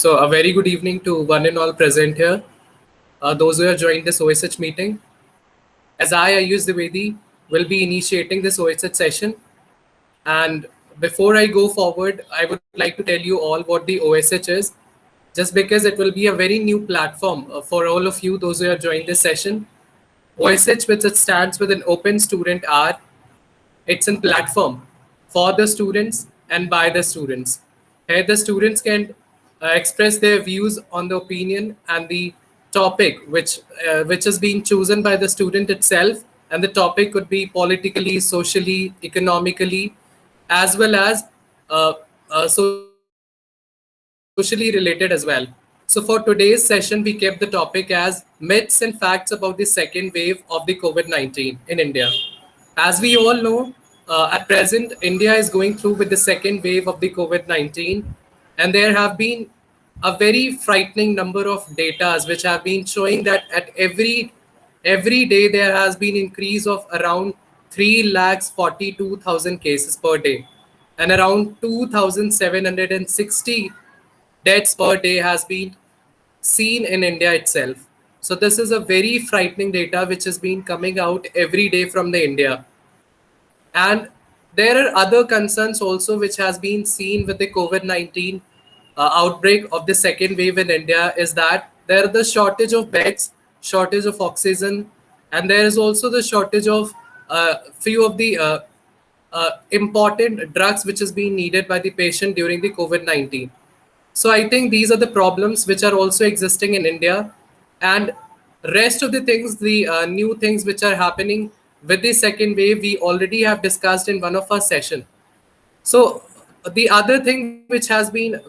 So, a very good evening to one and all present here, those who have joined this OSH meeting. As I, Ayush Dwivedi, will be initiating this OSH session. And before I go forward, I would like to tell you all what the OSH is, just because it will be a very new platform for all of you, those who have joined this session. OSH, which it stands with an Open Student Hour, it's a platform for the students and by the students. Here, the students can express their views on the opinion and the topic which is being chosen by the student itself. And the topic could be politically, socially, economically, as well as socially related as well. So, for today's session, we kept the topic as myths and facts about the second wave of the COVID 19 in India. As we all know, at present, India is going through with the second wave of the COVID 19, and there have been a very frightening number of data which have been showing that at every day there has been increase of around 3,42,000 cases per day, and around 2,760 deaths per day has been seen in India itself. So this is a very frightening data which has been coming out every day from the India. And there are other concerns also which has been seen with the COVID-19 outbreak of the second wave in India is that there are the shortage of beds, shortage of oxygen, and there is also the shortage of few of the important drugs which is being needed by the patient during the COVID-19. So I think these are the problems which are also existing in India, and rest of the things, the new things which are happening with the second wave, we already have discussed in one of our session. So the other thing which has been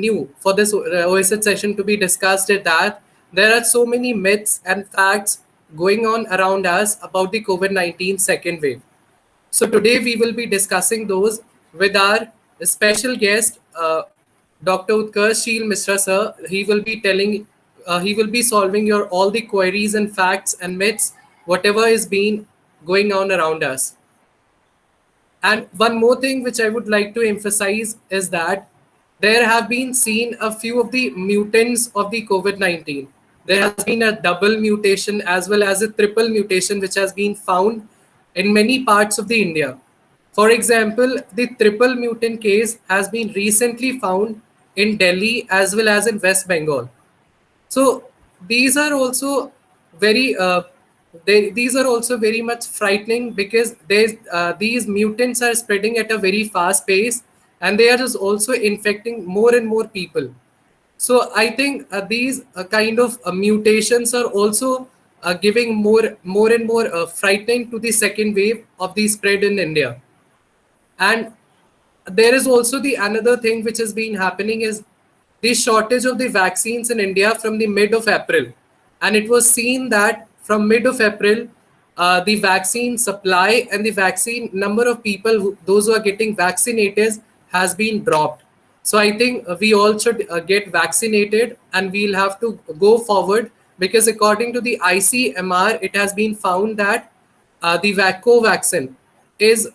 new for this OSH session to be discussed is that there are so many myths and facts going on around us about the COVID-19 second wave. So today we will be discussing those with our special guest, Dr. Utkarsh Sheel Mishra sir. He will be solving your all the queries and facts and myths, whatever is being going on around us. And one more thing which I would like to emphasize is that there have been seen a few of the mutants of the COVID-19. There has been a double mutation as well as a triple mutation which has been found in many parts of the India. For example, the triple mutant case has been recently found in Delhi as well as in West Bengal. So these are also very these are also very much frightening because these mutants are spreading at a very fast pace, and they are just also infecting more and more people. So I think these kind of mutations are also giving more and more frightening to the second wave of the spread in India. And there is also the another thing which has been happening is the shortage of the vaccines in India from the mid of April. And it was seen that from mid of April, the vaccine supply and the vaccine number of people, those who are getting vaccinated, has been dropped. So I think we all should get vaccinated, and we'll have to go forward because according to the ICMR, it has been found that the Covaxin is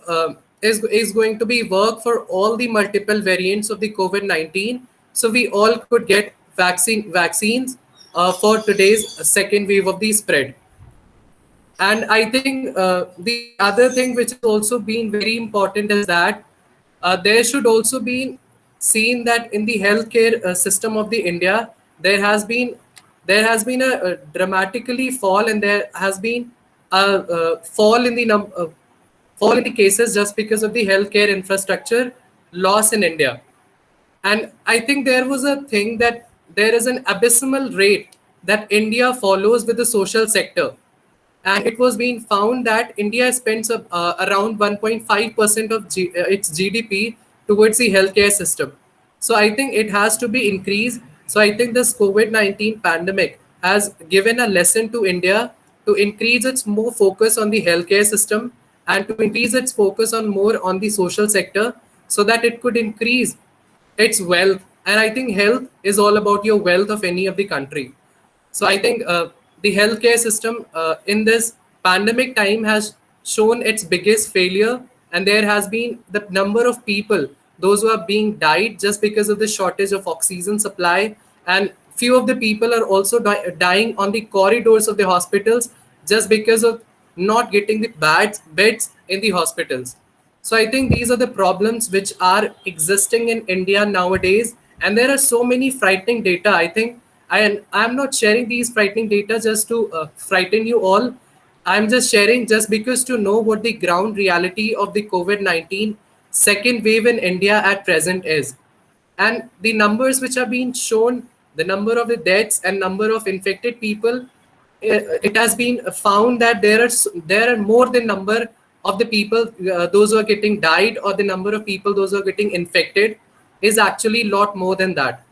is going to be work for all the multiple variants of the COVID-19. So we all could get vaccines for today's second wave of the spread. And I think the other thing which has also been very important is that there should also be seen that in the healthcare system of the India, there has been a dramatically fall, and there has been a fall in the fall in the cases just because of the healthcare infrastructure loss in India. And I think there was a thing that there is an abysmal rate that India follows with the social sector. And it was being found that India spends around 1.5% of its GDP towards the healthcare system. So I think it has to be increased. So I think this COVID-19 pandemic has given a lesson to India to increase its more focus on the healthcare system and to increase its focus on more on the social sector so that it could increase its wealth. And I think health is all about your wealth of any of the country. So I think the healthcare system in this pandemic time has shown its biggest failure, and there has been the number of people, those who are being died just because of the shortage of oxygen supply, and few of the people are also dying on the corridors of the hospitals just because of not getting the beds in the hospitals. So I think these are the problems which are existing in India nowadays, and there are so many frightening data. I think I'm not sharing these frightening data just to frighten you all. I'm just sharing just because to know what the ground reality of the COVID-19 second wave in India at present is. And the numbers which are being shown, the number of the deaths and number of infected people, it has been found that there are more than number of the people, those who are getting died, or the number of people those who are getting infected is actually a lot more than that.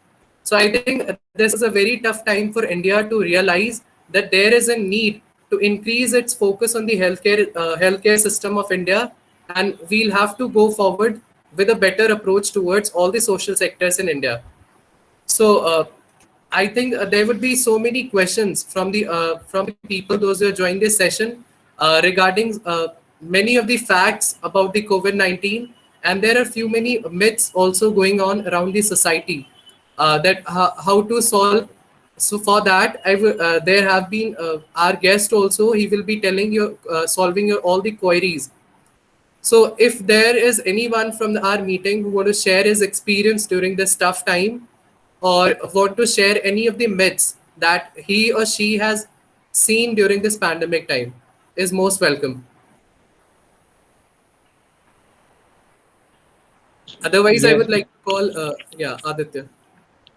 So I think this is a very tough time for India to realize that there is a need to increase its focus on the healthcare system of India, and we'll have to go forward with a better approach towards all the social sectors in India. So I think there would be so many questions from the people those who are joining this session regarding many of the facts about the COVID-19, and there are few many myths also going on around the society that how to solve. So for that, there have been our guest also. He will be telling you solving your all the queries. So if there is anyone from our meeting who want to share his experience during this tough time, or want to share any of the myths that he or she has seen during this pandemic time, is most welcome. Otherwise, I Yes, would like to call, Aditya.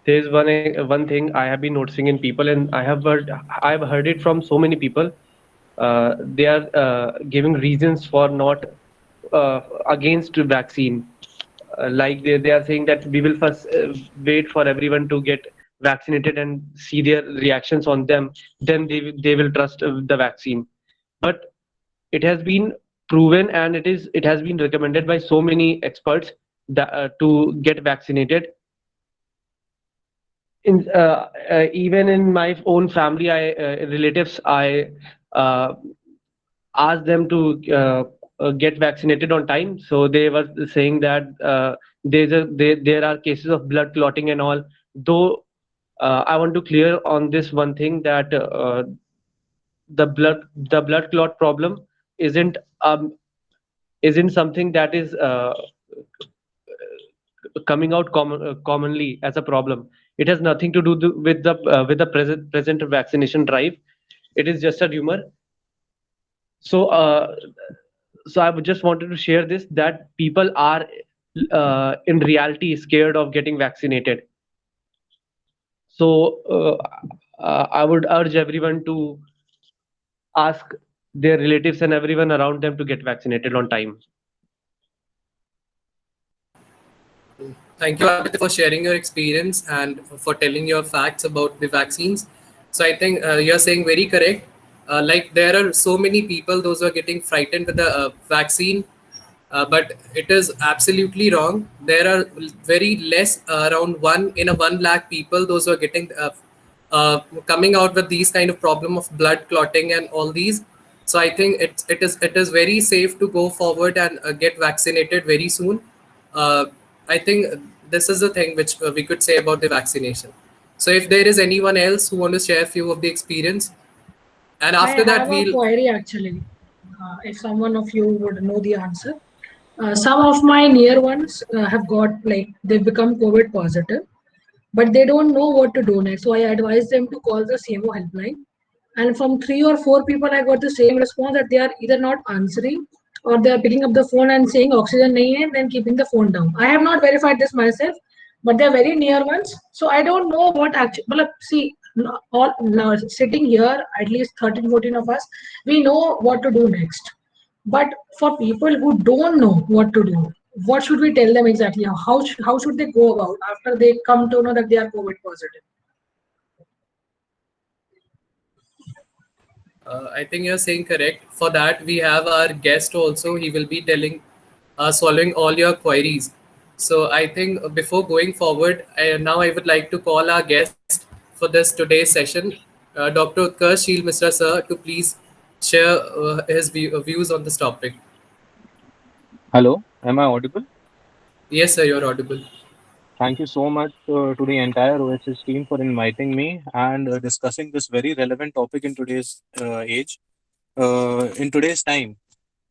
there's one thing I have been noticing in people, and I've heard it from so many people. They are giving reasons for not against vaccine. Like they are saying that we will first wait for everyone to get vaccinated and see their reactions on them, then they will trust the vaccine. But it has been proven, and it has been recommended by so many experts that, to get vaccinated. Even in my own family, I relatives, I uh, asked them to get vaccinated on time. So they were saying that there are cases of blood clotting and all. Though I want to clear on this one thing that the blood clot problem isn't isn't something that is coming out commonly as a problem. It has nothing to do with the present vaccination drive. It is just a rumor. So so I would just wanted to share this, that people are in reality scared of getting vaccinated. So I would urge everyone to ask their relatives and everyone around them to get vaccinated on time. Thank you, Aditya, for sharing your experience and for telling your facts about the vaccines. So I think you're saying very correct. Like there are so many people, those who are getting frightened with the vaccine, but it is absolutely wrong. There are very less, around 1 in 1 lakh people, those who are getting coming out with these kind of problem of blood clotting and all these. So I think it is very safe to go forward and get vaccinated very soon. uh, I think this is the thing which we could say about the vaccination. So if there is anyone else who want to share a few of the experience, and I after that have a we'll. query actually. If someone of you would know the answer. Some of my near ones have got like they've become COVID positive, but they don't know what to do next. So I advise them to call the CMO helpline. And from 3 or 4 people, I got the same response that they are either not answering or they are picking up the phone and saying oxygen nahi hai, and then keeping the phone down. I have not verified this myself, but they're very near ones. So I don't know what actually. Well, see, all now sitting here, at least 13, 14 of us, we know what to do next. But for people who don't know what to do, what should we tell them exactly? How should they go about after they come to know that they are COVID positive? I think you're saying correct. For that, we have our guest also. He will be solving all your queries. So I think before going forward, now I would like to call our guest for this today's session, Dr. Utkarsh Sheel Mishra sir, to please share his views on this topic. Hello, am I audible? Yes, sir, you're audible. Thank you so much to the entire OSS team for inviting me and discussing this very relevant topic in today's age, in today's time.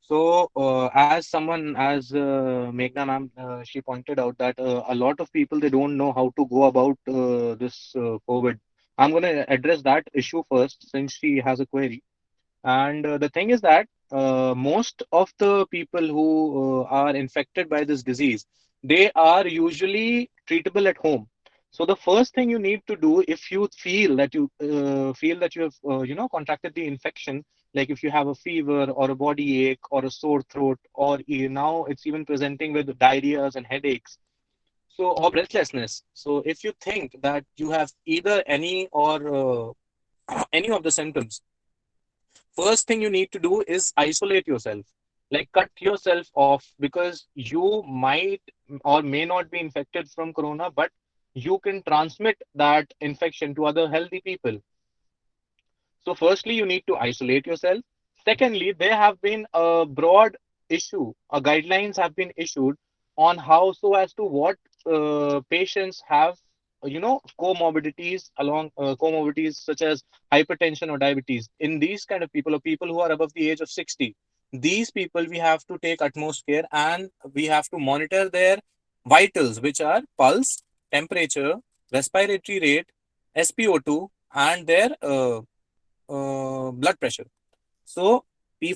So, as someone, as Meghna ma'am, she pointed out that a lot of people they don't know how to go about this COVID. I'm going to address that issue first since she has a query. And the thing is that most of the people who are infected by this disease, they are usually treatable at home. So the first thing you need to do if you feel that you have contracted the infection, like if you have a fever or a body ache or a sore throat, or now it's even presenting with diarrheas and headaches, so or breathlessness. So if you think that you have either any or any of the symptoms, first thing you need to do is isolate yourself, like cut yourself off, because you might or may not be infected from corona, but you can transmit that infection to other healthy people. So firstly you need to isolate yourself. Secondly, there have been a broad issue, guidelines have been issued on how so as to what patients have comorbidities, along comorbidities such as hypertension or diabetes. In these kind of people or people who are above the age of 60, these people we have to take utmost care, and we have to monitor their vitals, which are pulse, temperature, respiratory rate, SpO2, and their blood pressure. So,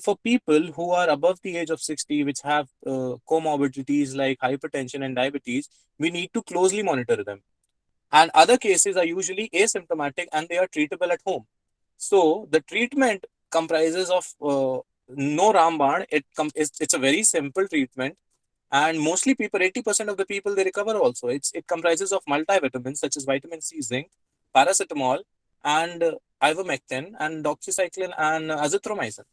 for people who are above the age of 60, which have comorbidities like hypertension and diabetes, we need to closely monitor them. And other cases are usually asymptomatic and they are treatable at home. So, the treatment comprises of no Ramban. It's a very simple treatment. And mostly people, 80% of the people, they recover also. It comprises of multivitamins such as vitamin C, zinc, paracetamol, and ivermectin, and doxycycline, and azithromycin.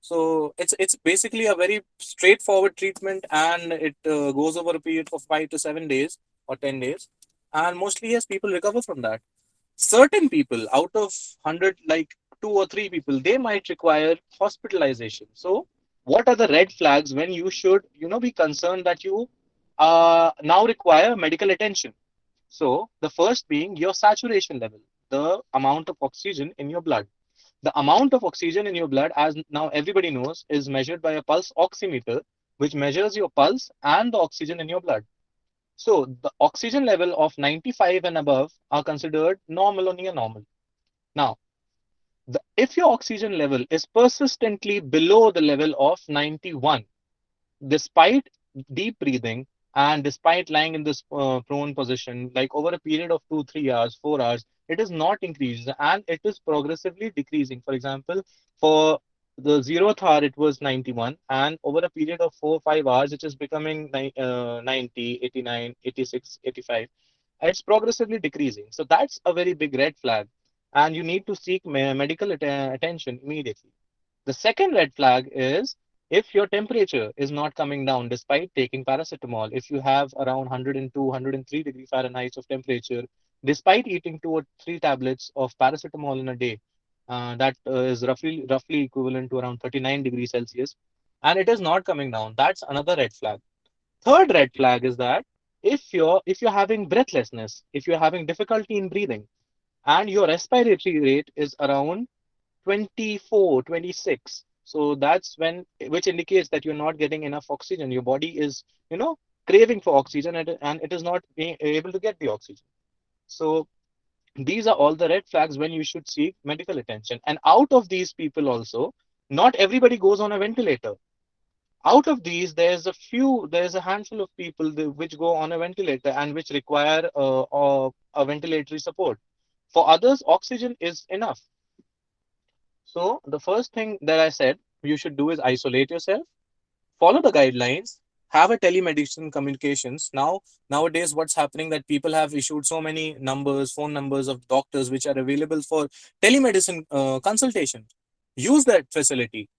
So it's basically a very straightforward treatment, and it goes over a period of 5 to 7 days or 10 days, and mostly yes, people recover from that. Certain people out of 100, like 2 or 3 people, they might require hospitalization. So what are the red flags when you should be concerned that you now require medical attention? So the first being your saturation level, the amount of oxygen in your blood. The amount of oxygen in your blood, as now everybody knows, is measured by a pulse oximeter, which measures your pulse and the oxygen in your blood. So the oxygen level of 95 and above are considered normal or near normal. Now, if your oxygen level is persistently below the level of 91, despite deep breathing and despite lying in this prone position, like over a period of 2 3 hours 4 hours, it is not increased and it is progressively decreasing. For example, for the 0th hour it was 91, and over a period of 4 5 hours it is becoming 90 89 86 85. It's progressively decreasing, so that's a very big red flag, and you need to seek medical attention immediately. The second red flag is if your temperature is not coming down despite taking paracetamol. If you have around 102, 103 degree Fahrenheit of temperature, despite eating 2 or 3 tablets of paracetamol in a day, that is roughly equivalent to around 39 degrees Celsius, and it is not coming down, that's another red flag. Third red flag is that if you're having breathlessness, if you're having difficulty in breathing, and your respiratory rate is around 24, 26. So that's when, which indicates that you're not getting enough oxygen. Your body is, craving for oxygen, and it is not being able to get the oxygen. So these are all the red flags when you should seek medical attention. And out of these people also, not everybody goes on a ventilator. Out of these, there's a handful of people which go on a ventilator and which require a ventilatory support. For others, oxygen is enough. So the first thing that I said you should do is isolate yourself, follow the guidelines, have a telemedicine communications. Nowadays, what's happening that people have issued so many phone numbers of doctors which are available for telemedicine consultation. Use that facility,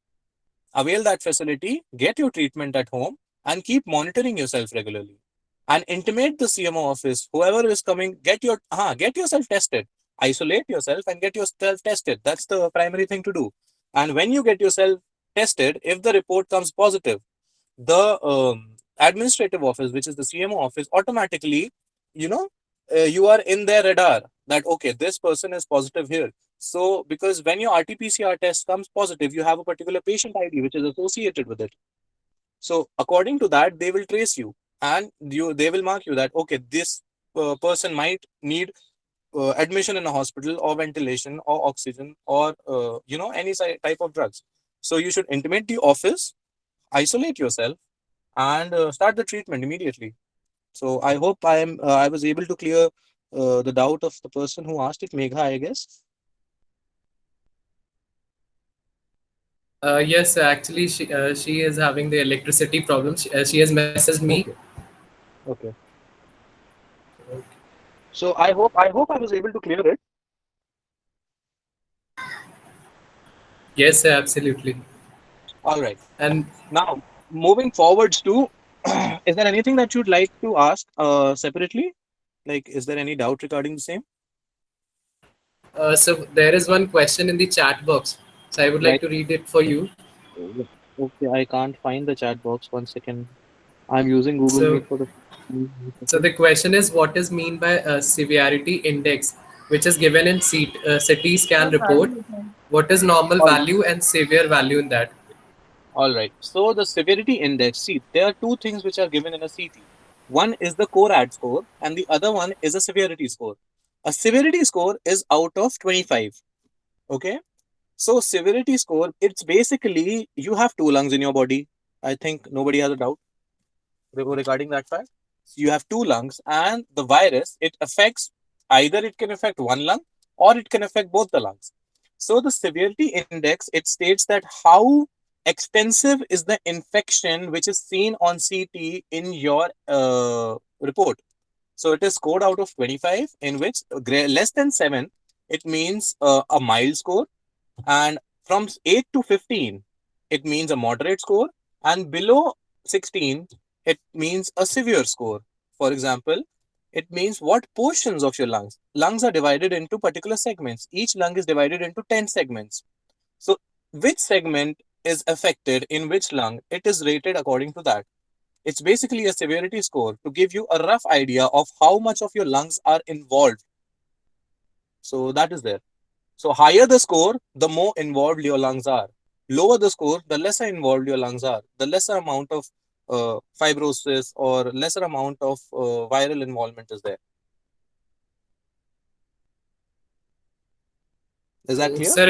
avail that facility, get your treatment at home, and keep monitoring yourself regularly. And intimate the CMO office, whoever is coming, get yourself tested. Isolate yourself and get yourself tested. That's the primary thing to do. And when you get yourself tested, if the report comes positive, the administrative office, which is the CMO office, automatically, you know, you are in their radar that, okay, this person is positive here. So, because when your RT-PCR test comes positive, you have a particular patient ID which is associated with it. So, according to that, they will trace you, and they will mark you that, okay, this person might need admission in a hospital, or ventilation, or oxygen, or any type of drugs. So you should intimate the office, isolate yourself, and start the treatment immediately. So I hope I was able to clear the doubt of the person who asked it, Megha, I guess. Yes, actually, she is having the electricity problem. She has messaged me. Okay. Okay. So I hope I was able to clear it. Yes, absolutely. All right. And Now, moving forwards to, is there anything that you'd like to ask separately? Like, is there any doubt regarding the same? so there is one question in the chat box. So I would like Right. to read it for you. Okay, I can't find the chat box. One second. I'm using Google So, Meet for the. so the question is, what is mean by severity index, which is given in CT scan report? What is normal All value and severe value in that? all right. So the severity index. See, there are two things which are given in a CT. One is the CORAD score, and the other one is a severity score. A severity score is out of 25. Okay. So severity score, it's basically you have two lungs in your body. I think nobody has a doubt regarding that fact. You have two lungs, and the virus, it affects, either it can affect one lung or it can affect both the lungs. So the severity index, it states that how extensive is the infection which is seen on CT in your report. So it is scored out of 25, in which less than 7, it means a mild score, and from 8 to 15, it means a moderate score, and below 16, it means a severe score. For example, it means what portions of your lungs are divided into particular segments. Each lung is divided into 10 segments. So which segment is affected in which lung, it is rated according to that. It's basically a severity score to give you a rough idea of how much of your lungs are involved. So that is there. So higher the score, the more involved your lungs are. Lower the score, the lesser involved your lungs are. The lesser amount of fibrosis or lesser amount of viral involvement is there. Is that clear? Sir,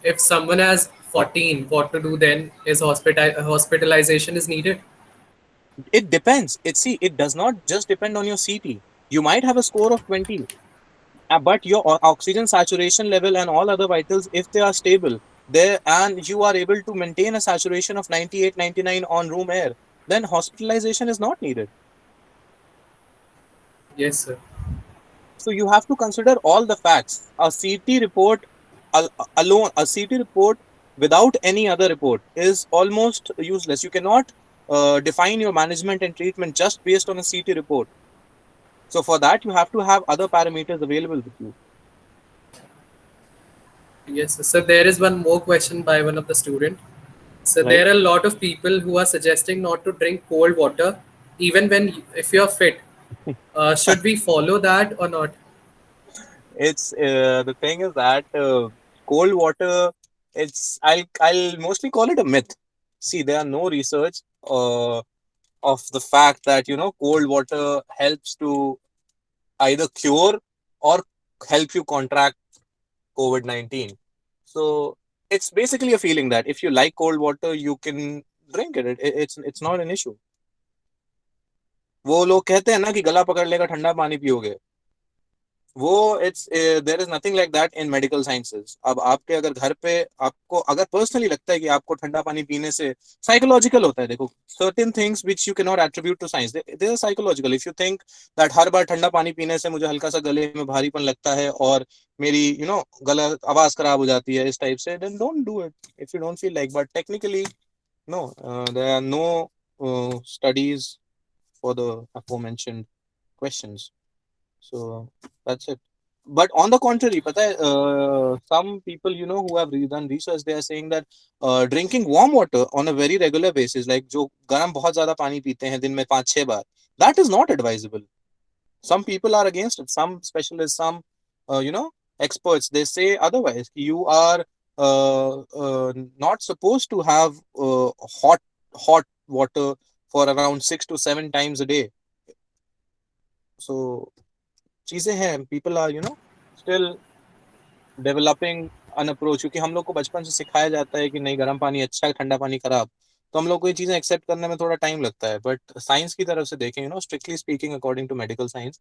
if someone has 14, what to do then? Is hospitalization is needed? It depends. It does not just depend on your CT. You might have a score of 20, but your oxygen saturation level and all other vitals, if they are stable there, and you are able to maintain a saturation of 98, 99 on room air, then hospitalization is not needed. Yes, sir. So you have to consider all the facts. A CT report alone, a CT report without any other report is almost useless. You cannot define your management and treatment just based on a CT report. So for that, you have to have other parameters available with you. Yes, sir. So there is one more question by one of the student. So Right. there are a lot of people who are suggesting not to drink cold water, even when if you are fit. Should we follow that or not? It's the thing is that cold water. I'll mostly call it a myth. See, there are no research of the fact that cold water helps to either cure or help you contract COVID-19. So it's basically a feeling that if you like cold water, you can drink it. It's not an issue. वो लोग कहते हैं ना कि गला पकड़ लेगा ठंडा पानी पियोगे, वो it's there is nothing like that in medical sciences. अब आपके अगर घर पे आपको अगर पर्सनली लगता है कि आपको ठंडा पानी पीने से साइकोलॉजिकल होता है, देखो certain things which you can not attribute to science, they are psychological. If you think that हर बार ठंडा पानी पीने से मुझे हल्का सा गले में भारीपन लगता है और मेरी गला आवाज खराब हो जाती है इस टाइप से, then don't do it if you don't feel like. But technically no, there are no studies for the aforementioned questions. So that's it. But on the contrary, पता है, some people who have done research, they are saying that drinking warm water on a very regular basis, like जो गर्म बहुत ज्यादा पानी पीते हैं दिन में 5-6 बार, that is not advisable. Some people are against it. Some specialists, some experts, they say otherwise. You are not supposed to have hot water for around 6 to 7 times a day. So चीजें हैं, people are still developing an approach, क्योंकि हम लोग को बचपन से सिखाया जाता है कि नहीं गर्म पानी अच्छा है, ठंडा पानी खराब, तो हम लोग को ये चीजें एक्सेप्ट करने में थोड़ा टाइम लगता है. बट साइंस की तरफ से देखें, strictly speaking according to medical science,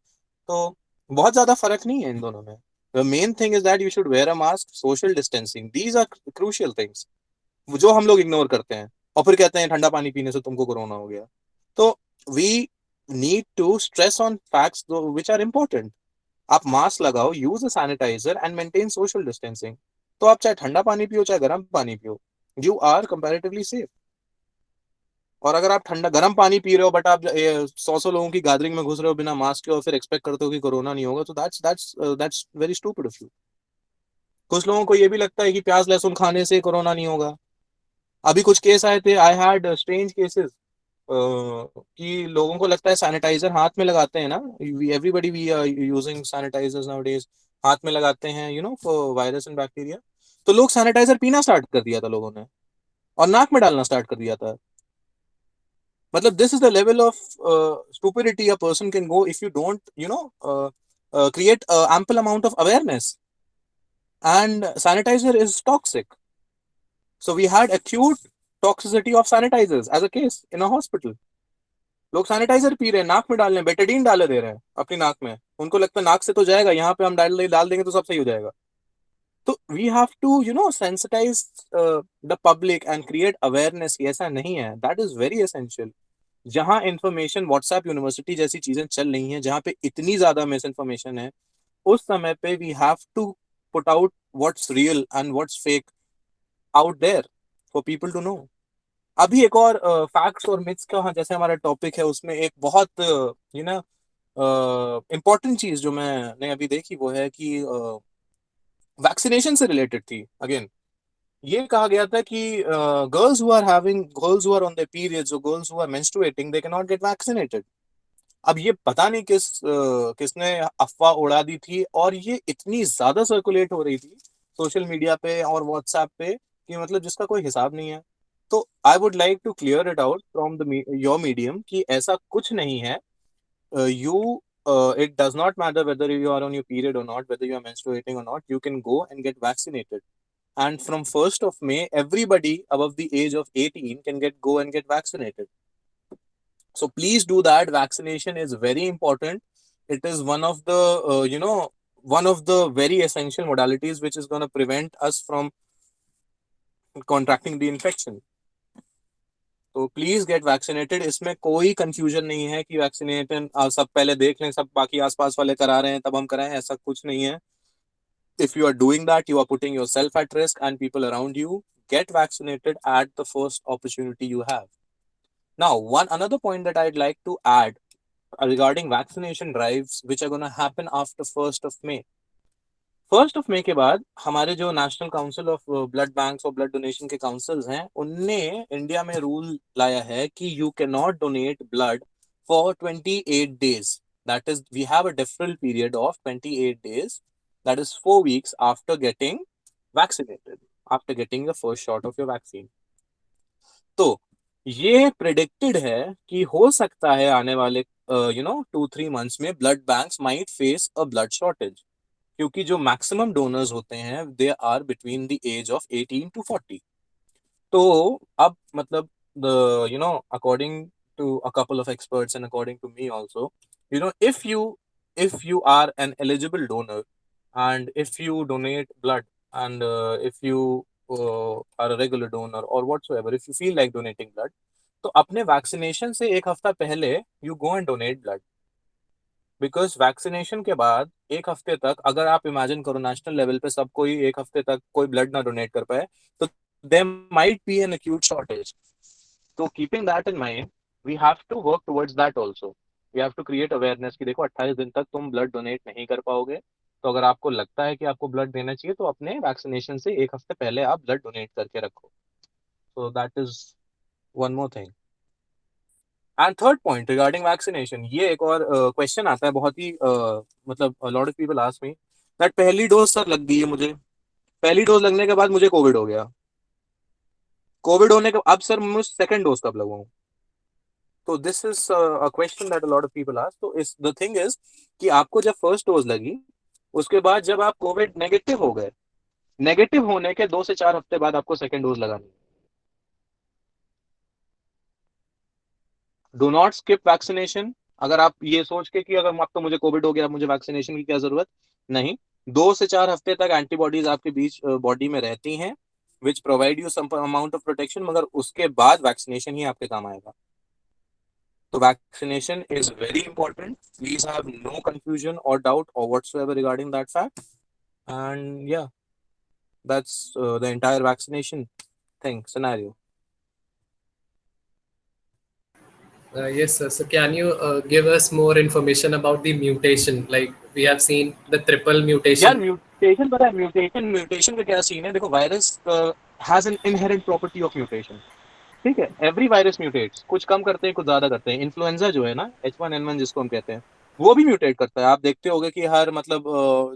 तो बहुत ज्यादा फर्क नहीं है इन दोनों में. The main thing is that you should wear a mask, social distancing, these are crucial things जो हम लोग इग्नोर करते हैं और फिर कहते हैं ठंडा पानी पीने से तुमको कोरोना हो गया. तो we need to stress on facts which are important. आप मास्क लगाओ, use a sanitiser and maintain social distancing. तो आप चाहे ठंडा पानी पियो चाहे गर्म पानी पियो, यू आर कंपैरेटिवली सेफ. और अगर आप ठंडा गर्म पानी पी रहे हो बट आप 100 लोगों की गैदरिंग में घुस रहे हो बिना मास्क के और फिर एक्सपेक्ट करते हो कि कोरोना नहीं होगा, तो that's very stupid of you. कुछ लोगों को ये भी लगता है कि प्याज लहसुन खाने से कोरोना नहीं होगा. अभी कुछ केस आए थे, आई हैड स्ट्रेंज केसेस, कि लोगों को लगता है सैनिटाइजर हाथ में लगाते हैं ना, everybody we are using sanitisers nowadays, हाथ में लगाते हैं फॉर वायरस एंड बैक्टीरिया. तो लोग सैनिटाइजर पीना स्टार्ट कर दिया था लोगों ने, और नाक में डालना स्टार्ट कर दिया था. मतलब this is the level of stupidity a person can go if you don't create ample amount of awareness. And sanitizer is toxic, so we had acute toxicity of sanitizers as a case in a hospital. लोग sanitiser P रहे हैं, नाक में डाल रहे हैं, Betadine डाले दे रहे हैं अपनी नाक में, उनको लगता है नाक से तो जाएगा, यहाँ पे हम डाल देंगे तो सब सही हो जाएगा. तो we have to sensitise the public and create awareness कि ऐसा नहीं है. That is very essential. जहां इंफॉर्मेशन व्हाट्सएप यूनिवर्सिटी जैसी चीजें चल रही हैं, जहां पे इतनी ज्यादा मिस इन्फॉर्मेशन है, उस समय पे we have to put out what's real and what's fake out there for people to know. अभी एक और फैक्ट्स और मिथ्स का, हाँ, जैसे हमारा टॉपिक है, उसमें एक बहुत इम्पोर्टेंट चीज जो मैंने अभी देखी वो है कि वैक्सीनेशन से रिलेटेड थी. अगेन ये कहा गया था कि girls who are on the periods, girls who are menstruating, they can not get vaccinated. अब ये पता नहीं किसने अफवाह उड़ा दी थी, और ये इतनी ज्यादा सर्कुलेट हो रही थी सोशल मीडिया पे और व्हाट्सएप पे कि मतलब जिसका कोई हिसाब नहीं है. तो I would like to clear it out from the your medium कि ऐसा कुछ नहीं है. You it does not matter whether you are on your period or not, whether you are menstruating or not, you can go and get vaccinated. And from 1st of May, everybody above the age of 18 can go and get vaccinated. So please do that. Vaccination is very important. It is one of the one of the very essential modalities which is going to prevent us from contracting the infection. तो please get vaccinated. इसमें कोई confusion नहीं है कि vaccination सब पहले देख लें, सब बाकी आसपास वाले करा रहे हैं तब हम कराएं, ऐसा कुछ नहीं है. If you are doing that, you are putting yourself at risk and people around you. Get vaccinated at the first opportunity you have. Now, another point that I'd like to add regarding vaccination drives, which are going to happen after 1st of May. 1st of May के बाद हमारे जो national council of blood banks और blood donation के councils हैं, उनने India में rule लाया है कि you can not donate blood for 28 days. That is, we have a deferral period of 28 days. That is 4 weeks after getting vaccinated, after getting the first shot of your vaccine. तो ये predicted है कि हो सकता है आने वाले 2-3 months में blood banks might face a blood shortage, क्योंकि जो मैक्सिमम डोनर्स होते हैं they are between the age of 18 to 40. तो अब मतलब according to a couple of experts and according to me also, if you are an eligible donor and if you donate blood and if you are a regular donor or whatsoever, if you feel like donating blood, तो अपने vaccination से एक हफ्ता पहले you go and donate blood. Because vaccination के बाद एक हफ्ते तक, अगर आप इमेजिन करो नेशनल लेवल पे सब कोई एक हफ्ते तक कोई ब्लड ना डोनेट कर पाए, तो there might be an acute shortage. तो keeping that in mind, we have to work towards that also. We have to create awareness कि देखो 28 दिन तक तुम ब्लड डोनेट नहीं कर पाओगे, तो अगर आपको लगता है कि आपको ब्लड देना चाहिए तो अपने वैक्सीनेशन से 1 हफ्ते पहले आप ब्लड डोनेट करके रखो. So that is one more thing. And third point regarding vaccination, ये एक और क्वेश्चन आता है बहुत ही मतलब lot of people ask me that पहली डोज सर लग गई है मुझे, पहली डोज लगने के बाद मुझे कोविड हो गया, कोविड होने के अब सर मुझे सेकंड डोज कब लगवाऊं. तो this is a question that a lot of people ask. तो इस द थिंग इज कि आपको जब फर्स्ट डोज लगी उसके बाद जब आप कोविड नेगेटिव हो गए, नेगेटिव होने के 2 से 4 हफ्ते बाद आपको सेकंड डोज लगानी है. Do not skip vaccination. अगर आप ये सोच के कि अगर अब तो मुझे कोविड हो गया मुझे वैक्सीनेशन की क्या जरूरत, नहीं. 2 से 4 हफ्ते तक एंटीबॉडीज आपके बीच बॉडी में रहती हैं which provide you some amount of protection, मगर उसके बाद वैक्सीनेशन ही आपके काम आएगा. तो vaccination is very important. Please have no confusion और डाउट और whatsoever regarding that fact. And या that's the entire vaccination thing scenario. Yes, sir. So can you give us more information about the mutation? Like we have seen the triple यार mutation. Mutation पता है, mutation का क्या scene है. देखो virus has an inherent property of mutation. ठीक है, every virus म्यूटेट्स, कुछ कम करते हैं कुछ ज्यादा करते हैं. इन्फ्लुएंजा जो है ना H1N1 जिसको हम कहते हैं, वो भी म्यूटेट करता है. आप देखते होंगे कि हर मतलब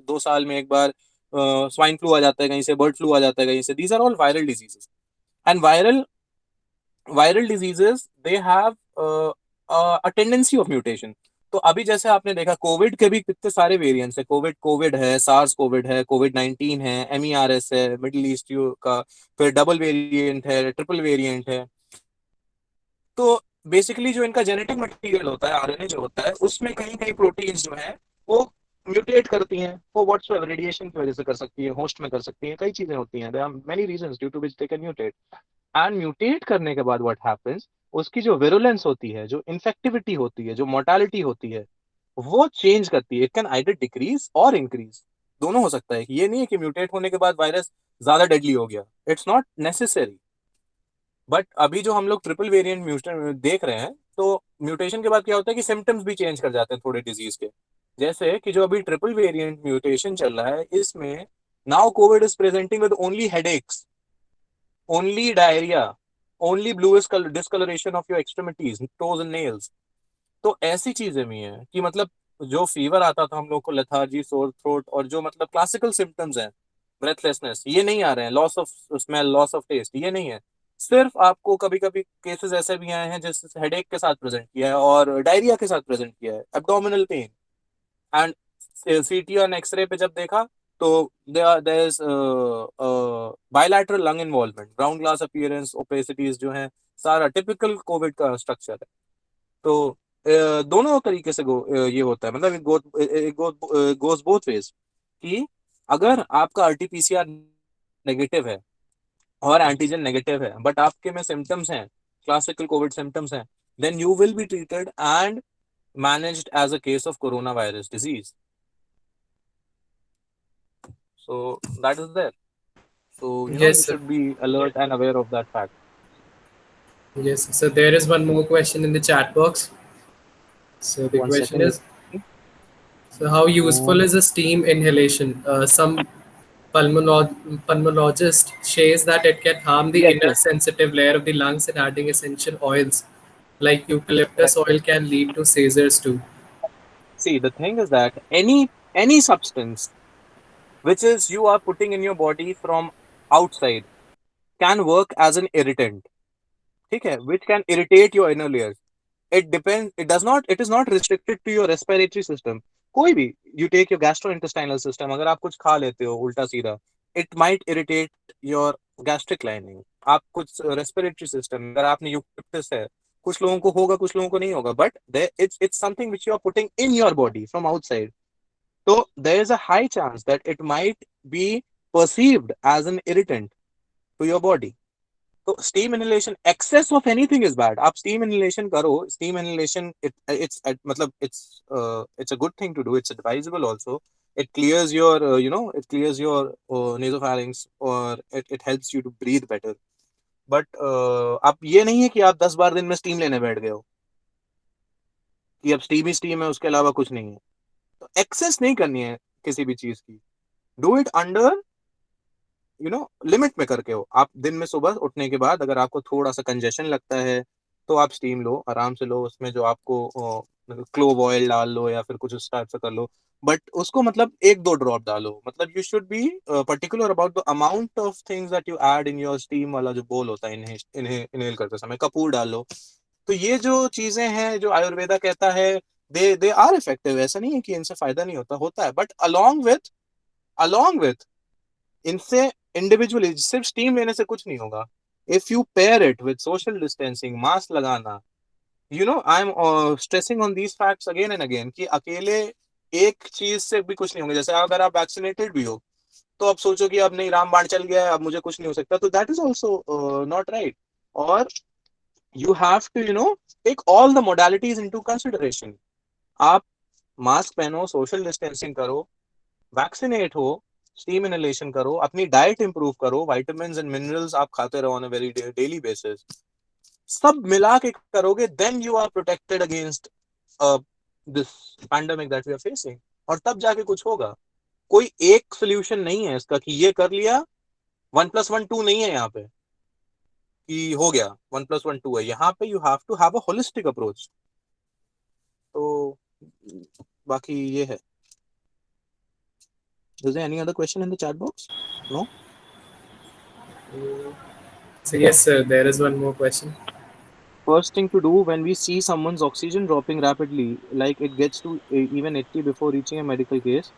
2 साल में एक बार स्वाइन फ्लू आ जाता है कहीं से, बर्ड फ्लू आ जाता है कहीं से. These are all viral diseases. And viral diseases they have a tendency of mutation. तो अभी जैसे आपने देखा कोविड के भी कितने सारे वेरिएंट्स है. कोविड कोविड है, सार्स कोविड है, कोविड-19 है, MERS है, मिडिल ईस्ट का, फिर डबल वेरिएंट है, ट्रिपल वेरिएंट है. तो बेसिकली जो इनका जेनेटिक मटेरियल होता है, RNA जो होता है, उसमें कहीं कहीं प्रोटीन्स जो है वो म्यूटेट करती हैं. वो व्हाट्सएवर रेडिएशन की वजह से कर सकती है, होस्ट में कर सकती है, कई चीजें होती हैं. There are many reasons due to which they can mutate. And mutate करने के बाद व्हाट हैपेंस, उसकी जो विरुलेंस होती है, जो इन्फेक्टिविटी होती है, जो मोर्टालिटी होती है, वो चेंज करती है. इट कैन आइदर डिक्रीज और इंक्रीज, दोनों हो सकता है. ये नहीं है कि म्यूटेट होने के बाद वायरस ज्यादा डेडली हो गया. It's not necessary. बट अभी जो हम लोग ट्रिपल वेरिएंट म्यूटेशन देख रहे हैं, तो म्यूटेशन के बाद क्या होता है कि सिम्टम्स भी चेंज कर जाते हैं थोड़े डिजीज के. जैसे कि जो अभी ट्रिपल वेरिएंट म्यूटेशन चल रहा है, इसमें now COVID is presenting with only headaches, only diarrhoea, only blue discolouration of your extremities, toes and nails. तो ऐसी चीजें भी हैं कि मतलब जो फीवर आता था हम लोग को, लेथार्जी, सोर थ्रोट, और जो मतलब क्लासिकल सिम्टम्स हैं, ब्रेथलेसनेस, ये नहीं आ रहे हैं. Loss of smell, loss of taste, ये नहीं है. सिर्फ आपको कभी कभी केसेस ऐसे भी आए हैं जैसे हेडेक के साथ प्रेजेंट किया है और डायरिया के साथ प्रेजेंट किया है, एब्डोमिनल पेन. एंड CT और एक्सरे पे जब देखा तो there is bilateral lung involvement, ground glass appearance, opacities जो है, सारा टिपिकल कोविड का स्ट्रक्चर है. तो दोनों तरीके से ये होता है, मतलब इट गोज बोथ वेज. कि अगर आपका RT-PCR नेगेटिव है और एंटीजन नेगेटिव है बट आपके में सिम्टम्स हैं, क्लासिकल कोविड सिम्टम्स हैं, then you will be treated and managed as a case of coronavirus disease. So that is there. So you Yes, sir. should be alert and aware of that fact. Yes. So there is one more question in the chat box. So the One question second. is, so how useful is a steam inhalation? Some pulmonologist says that it can harm the Yes, inner yes. sensitive layer of the lungs, and adding essential oils like eucalyptus oil can lead to seizures too. See, the thing is that any substance which is you are putting in your body from outside can work as an irritant. ठीक है, which can irritate your inner layers. It depends. It does not. It is not restricted to your respiratory system. कोई भी, you take your gastrointestinal system, अगर आप कुछ खा लेते हो उल्टा सीधा, it might irritate your gastric lining. आप कुछ respiratory system, अगर आपने यूकेलिप्टस है, कुछ लोगों को होगा कुछ लोगों को नहीं होगा, but it's something which you are putting in your body from outside. So there is a high chance that it might be perceived as an irritant to your body. तो steam inhalation, excess of anything is bad. आप steam inhalation करो, steam inhalation it's मतलब it's a good thing to do. It's advisable also. It clears your it clears your nasopharynx और it helps you to breathe better. But आप ये नहीं है कि आप 10 बार दिन में स्टीम लेने बैठ गए हो कि अब स्टीम ही स्टीम है, उसके अलावा कुछ नहीं है. तो एक्सेस नहीं करनी है. किसी भी चीज की, डू इट अंडर लिमिट में करके हो। आप दिन में सुबह उठने के बाद अगर आपको थोड़ा सा कंजेशन लगता है तो आप स्टीम लो, आराम से लो, उसमें जो आपको क्लोव ऑयल डाल लो या फिर कुछ उस टाइप से कर लो, बट उसको मतलब 1-2 ड्रॉप डालो। मतलब you should be particular about the amount of things that you add in your steam वाला जो बोल होता है, इनहेल करते समय कपूर डाल लो। तो ये जो चीजें हैं जो आयुर्वेदा कहता है, दे आर इफेक्टिव। ऐसा नहीं है कि इनसे फायदा नहीं होता, होता है, बट अलोंग विथ इनसे इंडिविजुअली सिर्फ स्टीम लेने से कुछ नहीं होगा। If you pair it with social distancing, mask लगाना, I am stressing on these facts again and again कि अकेले एक चीज से भी कुछ नहीं होगा। जैसे अगर आप वैक्सीनेटेड भी हो तो अब सोचो कि अब नहीं, रामबाण चल गया है, अब मुझे कुछ नहीं हो सकता, तो that is also not right. और you have to take all the modalities into consideration. आप मास्क पहनो, सोशल डिस्टेंसिंग करो, वैक्सीनेट हो, स्टीम इनहेलेशन करो, अपनी डाइट इंप्रूव करो, विटामिन्स एंड मिनरल्स आप खाते रहो on a very daily basis, सब मिला के करोगे, then you are protected against this pandemic that we are facing. और तब जाके कुछ होगा। कोई एक सोल्यूशन नहीं है इसका कि ये कर लिया, 1+1 2 नहीं है यहाँ पे कि हो गया 1+1 2 है। यहाँ पे you have to have a holistic approach. तो बाकी ये है। Is there any other question in the chat box? No? So yes, sir, there is one more question. First thing to do when we see someone's oxygen dropping rapidly, like it gets to even 80 before reaching a medical case.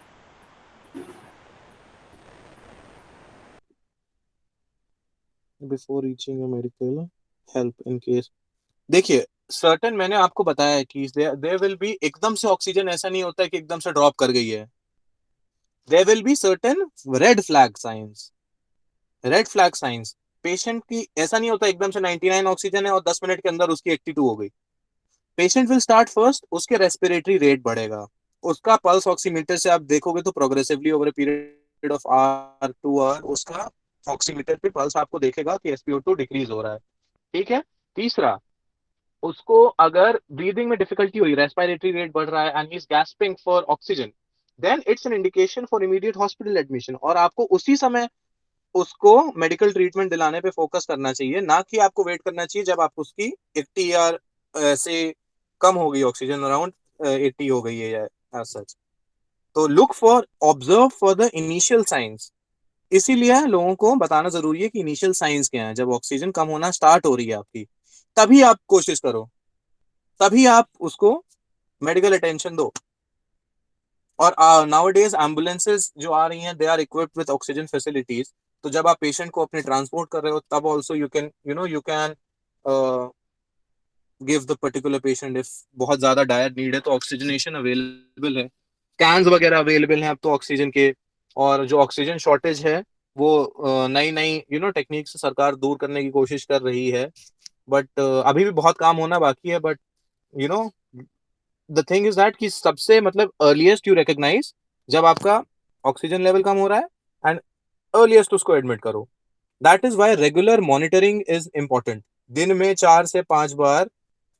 Before reaching a medical help in case. देखिए, certain मैंने आपको बताया है कि there will be एकदम से oxygen ऐसा नहीं होता है कि एकदम से ड्रॉप कर गई है। There will be certain red flag signs. Red flag science patient की ऐसा नहीं होता एकदम से 99 ऑक्सीजन है और 10 मिनट के अंदर उसकी 82 हो गई। पेशेंट विल स्टार्ट फर्स्ट, उसके रेस्पिरेटरी रेट बढ़ेगा, उसका पल्स ऑक्सीमीटर से आप देखोगे तो progressively over a period of hour 2 hour उसका ऑक्सीमीटर पे पल्स आपको देखेगा कि SpO2 डिक्रीज हो रहा है। ठीक है। तीसरा, उसको अगर ब्रीदिंग में डिफिकल्टी हो रही है, रेस्पिरेटरी रेट बढ़ रहा है and he is gasping for oxygen, then it's an indication for immediate hospital admission. और आपको उसी समय उसको मेडिकल ट्रीटमेंट दिलाने पे फोकस करना चाहिए, ना कि आपको वेट करना चाहिए जब आप उसकी 80 या से कम हो गई, ऑक्सीजन अराउंड 80 हो गई है या एज सच। तो look for, observe for the initial science. इसीलिए लोगों को बताना जरूरी है कि इनिशियल साइंस क्या है। जब ऑक्सीजन कम होना स्टार्ट हो रही है आपकी, तभी आप कोशिश करो, तभी आप उसको मेडिकल अटेंशन दो। और नाउअडेज एम्बुलेंसेज जो आ रही हैं, they are equipped with oxygen facilities. तो जब आप पेशेंट को अपने ट्रांसपोर्ट कर रहे हो तब also you can give the particular patient, if बहुत ज्यादा डायर नीड है तो ऑक्सीजनेशन अवेलेबल है, कैंस वगैरह अवेलेबल हैं अब तो ऑक्सीजन के। और जो ऑक्सीजन शॉर्टेज है वो नई नई टेक्निक से सरकार दूर करने की कोशिश कर रही है, बट अभी भी बहुत काम होना बाकी है। But you know the thing is that कि सबसे मतलब अर्लीस्ट यू रिकॉग्नाइज जब आपका ऑक्सीजन लेवल कम हो रहा है एंड अर्लीस्ट उसको एडमिट करो। That is why regular monitoring is important. दिन में 4 से 5 बार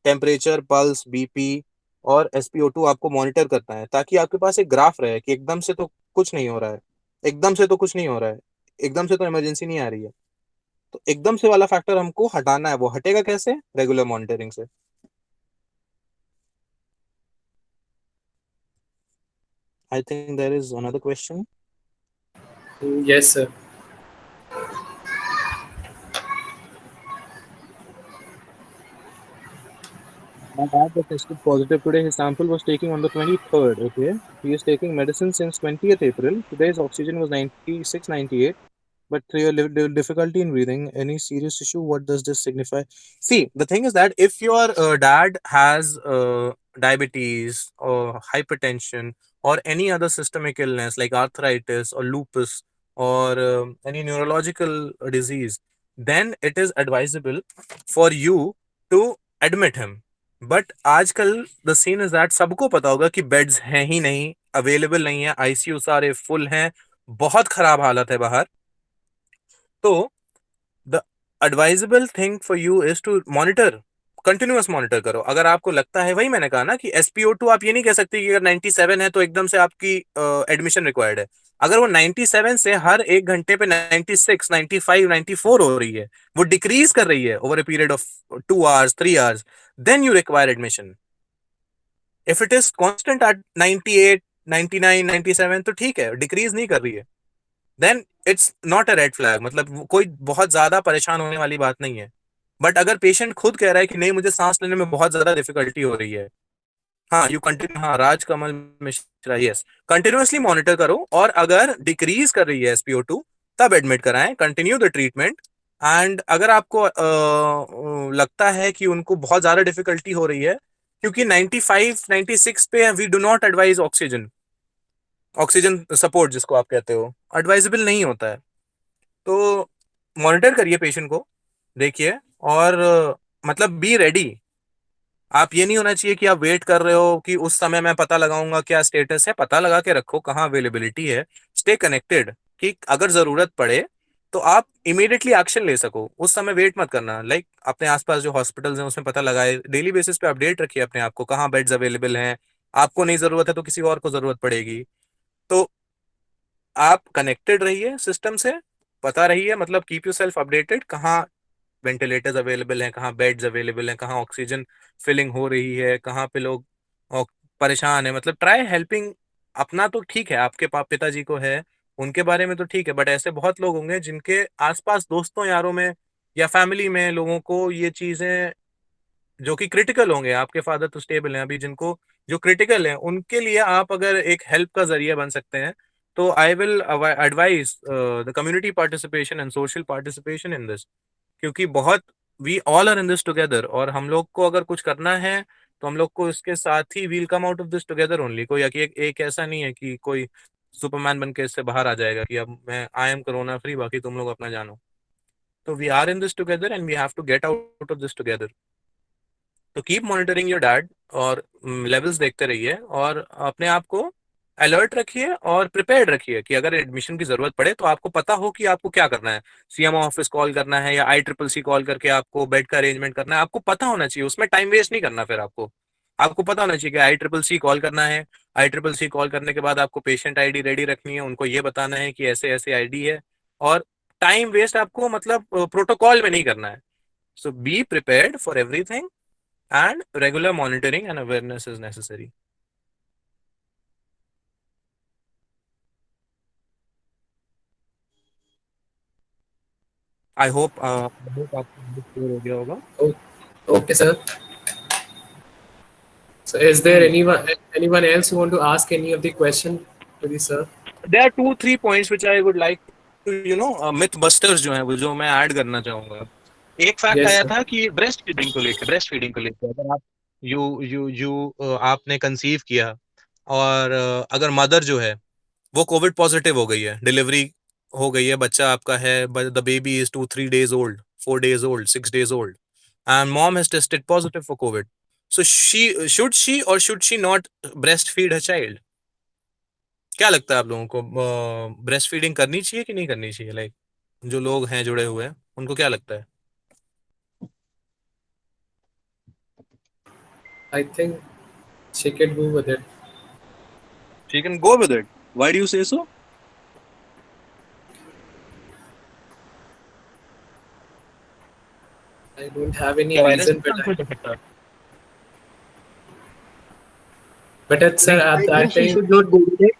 टेम्परेचर, पल्स, बीपी और SpO2 आपको मॉनिटर करना है, ताकि आपके पास एक ग्राफ रहे कि एकदम से तो कुछ नहीं हो रहा है, एकदम से तो कुछ नहीं हो रहा है, एकदम से तो इमरजेंसी नहीं आ रही है। तो एकदम से वाला फैक्टर हमको हटाना है। वो हटेगा कैसे? रेगुलर मॉनिटरिंग से। I think there is another question. Yes, sir. My dad was tested positive today. His sample was taken on the 23rd. Okay. He is taking medicine since 20th April. Today's oxygen was 96, 98. But clear difficulty in breathing. Any serious issue? What does this signify? See, the thing is that if your dad has diabetes or hypertension or any other systemic illness like arthritis or lupus or any neurological disease, then it is advisable for you to admit him. But आजकल the scene is that सबको पता होगा कि beds हैं ही नहीं, available नहीं है, ICU सारे फुल हैं, बहुत खराब हालत है बाहर। तो the advisable thing for you is to monitor continuous monitor करो। अगर आपको लगता है, वही मैंने कहा ना कि SpO2 आप ये नहीं कह सकते कि अगर 97 है तो एकदम से आपकी एडमिशन रिक्वायर्ड है। अगर वो 97 से हर 1 घंटे पे 96, 95, 94 हो रही है, वो डिक्रीज कर रही है over a period of 2 hours 3 hours, then you require admission. If it is constant at 98, 99, 97 तो ठीक है, डिक्रीज नहीं कर रही है, then it's not a red flag, मतलब कोई बहुत ज्यादा परेशान होने वाली बात नहीं है। बट अगर पेशेंट खुद कह रहा है कि नहीं मुझे सांस लेने में बहुत ज्यादा डिफिकल्टी हो रही है, हाँ यू कंटिन्यू, हाँ Rajkamal Mishra, yes, continuously monitor करो, और अगर डिक्रीज कर रही है SpO2 तब एडमिट कराएं, कंटिन्यू द ट्रीटमेंट। एंड अगर आपको लगता है कि उनको बहुत ज्यादा डिफिकल्टी हो रही है, क्योंकि 95 96 पे we do not advise oxygen, oxygen support जिसको आप कहते हो, एडवाइजेबल नहीं होता है। तो मॉनिटर करिए पेशेंट को, देखिए, और मतलब बी रेडी। आप ये नहीं होना चाहिए कि आप वेट कर रहे हो कि उस समय मैं पता लगाऊंगा क्या स्टेटस है, पता लगा के रखो कहाँ अवेलेबिलिटी है, स्टे कनेक्टेड, कि अगर जरूरत पड़े तो आप इमीडिएटली एक्शन ले सको, उस समय वेट मत करना। लाइक अपने आसपास जो हॉस्पिटल्स हैं उसमें पता लगाए, डेली बेसिस पे अपडेट रखिए अपने आप को, कहाँ बेड्स अवेलेबल हैं, आपको नहीं जरूरत है तो किसी और को जरूरत पड़ेगी। तो आप कनेक्टेड रहिए सिस्टम से, पता रहिए, मतलब कीप यू सेल्फ अपडेटेड, कहाँ वेंटिलेटर्स अवेलेबल हैं, कहाँ बेड्स अवेलेबल हैं, कहाँ ऑक्सीजन फिलिंग हो रही है, कहाँ पे लोग परेशान है, मतलब ट्राई हेल्पिंग। अपना तो ठीक है, आपके पिताजी को है, उनके बारे में तो ठीक है, बट ऐसे बहुत लोग होंगे जिनके आसपास दोस्तों यारों में या फैमिली में लोगों को ये चीजें जो कि क्रिटिकल होंगे, आपके फादर तो स्टेबल हैं अभी, जिनको जो क्रिटिकल है उनके लिए आप अगर एक हेल्प का जरिया बन सकते हैं, तो I will advise the community participation and social participation in this, क्योंकि बहुत we all are in this together, और हम लोग को अगर कुछ करना है तो हम लोग को इसके साथ he will come out of this together only. कोई एक ऐसा नहीं है कि कोई सुपरमैन बन के इससे बाहर आ जाएगा कि अब मैं आई एम कोरोना फ्री, बाकी तुम लोग अपना जानो। तो we are in this together and we have to get out of this together. तो कीप मॉनिटरिंग योर डैड, और लेवल्स देखते रहिए, और अपने आप को अलर्ट रखिए और प्रिपेयर्ड रखिए कि अगर एडमिशन की जरूरत पड़े तो आपको पता हो कि आपको क्या करना है। CMO ऑफिस कॉल करना है या ICCC कॉल करके आपको बेड का अरेंजमेंट करना है, आपको पता होना चाहिए, उसमें टाइम वेस्ट नहीं करना। फिर आपको पता होना चाहिए कि ICCC कॉल करना है, ICCC कॉल करने के बाद आपको पेशेंट ID रेडी रखनी है, उनको ये बताना है कि ऐसे ऐसे ID है, और टाइम वेस्ट आपको मतलब प्रोटोकॉल में नहीं करना है। So be prepared for everything, and regular monitoring and awareness is necessary. I hope आपको clear हो गया होगा। Okay, sir. So, is there anyone else who want to ask any of the question to the sir? There are 2-3 points which I would like to myth busters जो है वो जो मैं add करना चाहूंगा। एक फैक्ट Yes, आया sir. था कि ब्रेस्ट फीडिंग को लेकर अगर आप आपने कंसीव किया, और अगर मदर जो है वो कोविड पॉजिटिव हो गई है, डिलीवरी हो गई है, बच्चा आपका है, the baby is 2-3 days old, 4 days old, 6 days old, and mom has tested positive for COVID. So she or should she not breastfeed her child? क्या लगता है आप लोगों को, ब्रेस्ट फीडिंग करनी चाहिए कि नहीं करनी चाहिए? लाइक जो लोग हैं जुड़े हुए हैं उनको क्या लगता है? I think she can go with it. She can go with it. Why do you say so? I don't have any क्या वायरस reason, नुकसान पहुंचा सकता है? but it's sir, I at that think she time, should not go with it.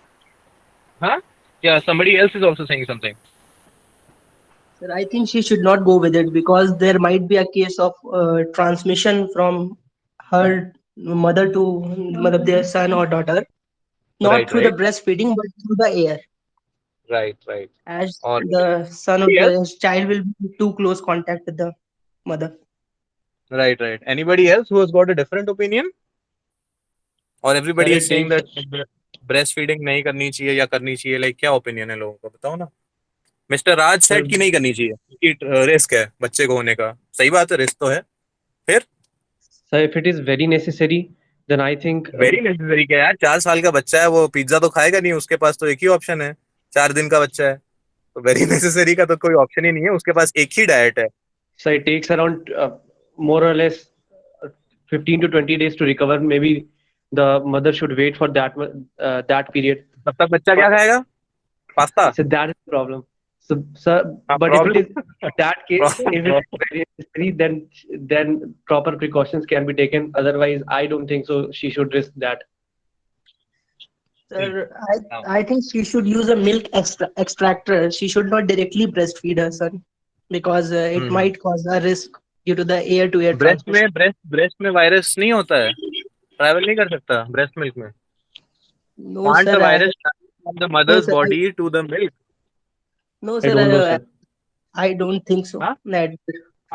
हाँ? Yeah, somebody else is also saying something. Sir, I think she should not go with it because there might be a case of transmission from her mother to their son or daughter, not Right, through the right, breastfeeding but through the air, right. as और the son of yes, the child will be in too close contact with the mother. right. Anybody else who has got a different opinion? Or everybody sir, is it saying takes, that breast feeding नहीं करनी चाहिए या करनी चाहिए? Like क्या opinion है लोगों का, बताओ ना। मिस्टर राज सेट की नहीं करनी चाहिए क्योंकि रिस्क है बच्चे को होने का। सही बात है, रिस्क तो है। फिर So if it is very necessary, then I think very necessary क्या यार, 4 साल का बच्चा है, वो पिज्जा तो खाएगा नहीं, उसके पास तो एक ही ऑप्शन है, 4 दिन का बच्चा है, तो वेरी नेसेसरी का तो कोई ऑप्शन ही नहीं है, उसके पास एक ही डाइट है। so it takes around more or less 15 to 20 days to recover. Maybe the mother should wait for that period. तब तक बच्चा क्या खाएगा? Pasta. So that is the problem. So, sir, हाँ, but if it problem. is that case, if it is very necessary, then proper precautions can be taken. Otherwise, I don't think so. She should risk that. Sir, I think she should use a milk extractor. She should not directly breastfeed her son because it might cause a risk due to the air-to-air breast transmission. में breast में virus नहीं होता है, travel नहीं कर सकता breast milk में. No, Can't sir. the virus travel from the mother's sir, body to the milk? No, I sir. don't know, sir. I don't think so. Huh? That,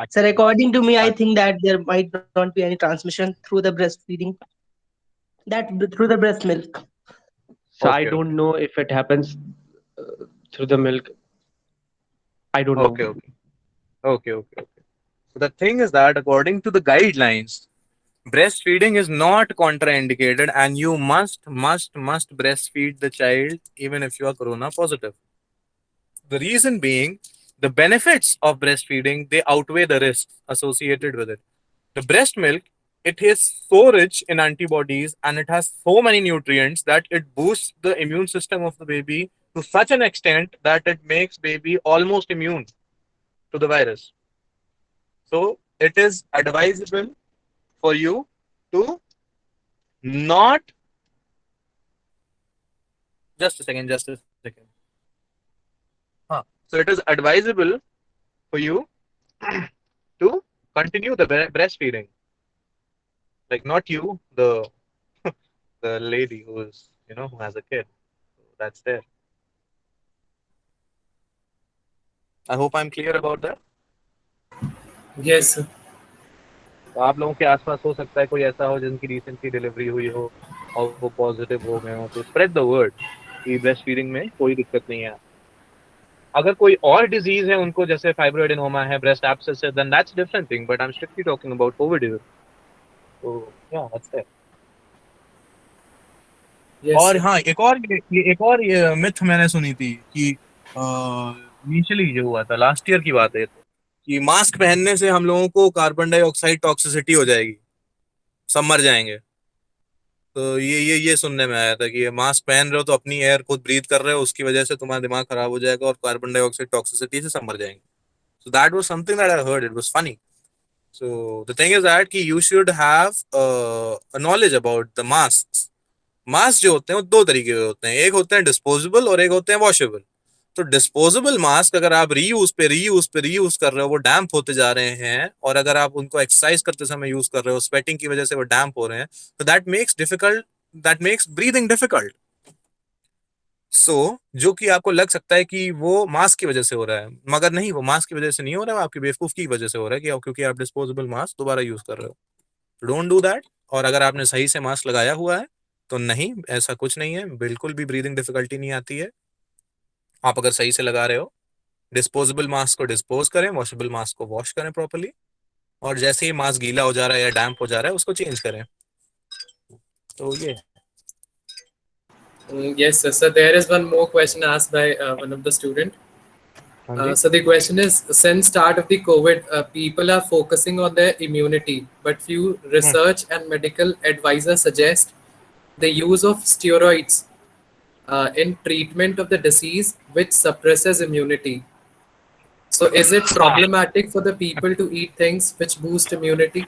sir, according to me, I think that there might not be any transmission through the breastfeeding. That through the breast milk. So I Okay. don't know if it happens through the milk. I don't Okay, know. okay. So the thing is that according to the guidelines, breastfeeding is not contraindicated, and you must breastfeed the child even if you are corona positive. The reason being, the benefits of breastfeeding, they outweigh the risks associated with it. The breast milk, it is so rich in antibodies and it has so many nutrients that it boosts the immune system of the baby to such an extent that it makes baby almost immune to the virus. So it is advisable for you to not. Just a second. So it is advisable for you to continue the breastfeeding. Like not you, the the lady who is, who has a kid. So that's there. I hope I'm clear about that. Yes, sir. तो आप लोगों के आसपास हो सकता है कोई ऐसा हो जिनकी रिसेंटली डिलीवरी हुई हो और वो पॉजिटिव हो गए हो, तो स्प्रेड द वर्ड कि ब्रेस्ट फीडिंग में कोई दिक्कत नहीं है. अगर कोई और डिजीज है उनको, जैसे फाइब्रोएडेनोमा है, ब्रेस्ट एब्सेस है, then that's different thing, but I am strictly talking about COVID. तो या दैट्स इट. Yes, और sir. हाँ, एक और मिथ मैंने सुनी थी कि इनिशियली जो हुआ था लास्ट ईयर की बात है, कि मास्क पहनने से हम लोगों को कार्बन डाइऑक्साइड टॉक्सिसिटी हो जाएगी, सब मर जाएंगे. तो ये सुनने में आया था कि ये मास्क पहन रहे हो तो अपनी एयर खुद ब्रीथ कर रहे हो, उसकी वजह से तुम्हारा दिमाग खराब हो जाएगा और कार्बन डाइऑक्साइड टॉक्सिसिटी से सब मर जाएंगे. So that was something that I heard. It was funny. So the thing is that कि you should have knowledge about the mask. Mask जो होते हैं वो दो तरीके के होते हैं, एक होते हैं डिस्पोजेबल और एक होते हैं वॉशेबल. तो डिस्पोजेबल मास्क अगर आप रीयूज कर रहे हो, वो डैम्प होते जा रहे हैं, और अगर आप उनको एक्सरसाइज करते समय यूज कर रहे हो, स्वेटिंग की वजह से वो डैम्प हो रहे हैं, तो दैट मेक्स ब्रीदिंग डिफिकल्ट. सो जो कि आपको लग सकता है कि वो मास्क की वजह से हो रहा है, मगर नहीं, वो मास्क की वजह से नहीं हो रहा है, आपकी बेवकूफ की वजह से हो रहा है, क्योंकि आप डिस्पोजेबल मास्क दोबारा यूज कर रहे हो. Don't do that. और अगर आपने सही से मास्क लगाया हुआ है तो नहीं, ऐसा कुछ नहीं है, बिल्कुल भी ब्रीदिंग डिफिकल्टी नहीं आती है. आप अगर सही से लगा रहे हो, डिस्पोजेबल मास्क को डिस्पोज करें, वॉशेबल मास्क को वॉश करें प्रॉपर्ली, और जैसे ही मास्क गीला हो जा रहा है या डैम्प हो जा रहा है उसको चेंज करें. तो ये Yes, sir. So there is one more question asked by one of the student. So the question is, since start of the COVID, people are focusing on their immunity, but few research and medical advisors suggest the use of steroids in treatment of the disease, which suppresses immunity. So is it problematic for the people to eat things which boost immunity?